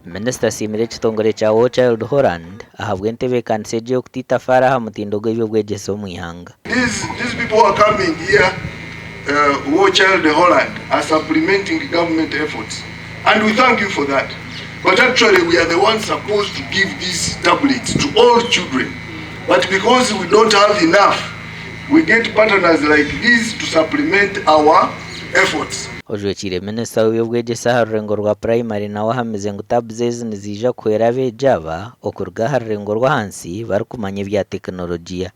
Minister Simire kitongore cha Child Holland ahabwa entebe kanseje okutita faraha mutindo gw'ebyo kwegyesa omu ihanga. These people are coming here, Child Holland are supplementing government efforts, and we thank you for that. But actually we are the ones supposed to give these tablets to all children. But because we don't have enough, we get partners like this to supplement our efforts. Ojwekire Minister w'ebyobwegyesa ha rurengo rwa primary nawe hameze ngu tabs ezi nizija kuhera ab'ejaba okuruga ha rurengo rwa hansi barikumanya ebya tekinologiya.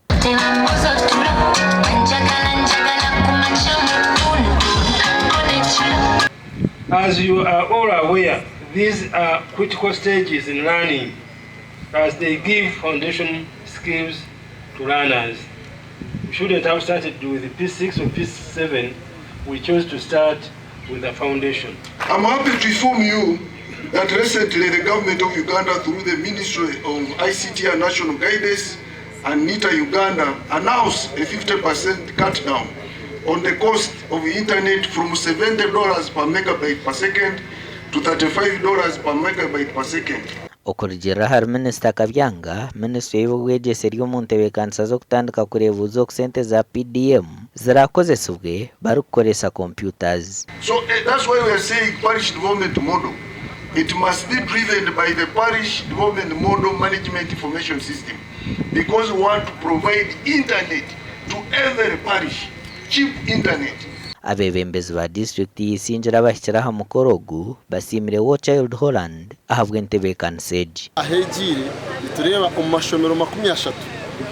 As you are all aware, these are critical stages in learning as they give foundation skills to learners. We shouldn't have started with the P6 or P7. We chose to start with the foundation. I'm happy to inform you that recently the government of Uganda through the Ministry of ICT and National Guidance and NITA Uganda announced a 50% cut down on the cost of the internet from $70 per megabyte per second to $35 per megabyte per second. Okurugirira hari Minister Kabyanga, Ministry y'ebyobwegyesa eri omu ntebeekanisa z'okutandika kureebuza oku sente za PDM zirakozesibwe barikukoresa computers. So that's why we are saying parish development model. It must be driven by the parish development model management information system, because we want to provide internet to every parish, cheap internet. Abebembezi ba district y'Isingiro abahikira aha mukoro ogu basimire Child Holland ahabwa entebe kanseji. Ahegire tureba omu mashomero 30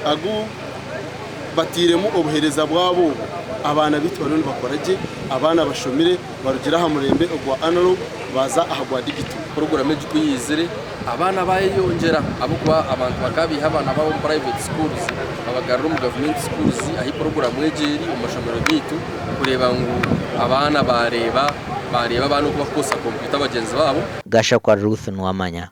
agu batiremu obuhereza bwabo abana bitwaro bakoraje abana bashomire barugira ha murembe ogwa analog baza ahagwa digital program ejukuyizire abana bayongera abo kuba abantu bakabiha abana babo private schools abagarura mu government schools ahi program ejeri mu mashomero bitu kureba ngo abana bareba abantu kubakosa computer bagenzi babo. Gasha kwa Ruth Nwamanya.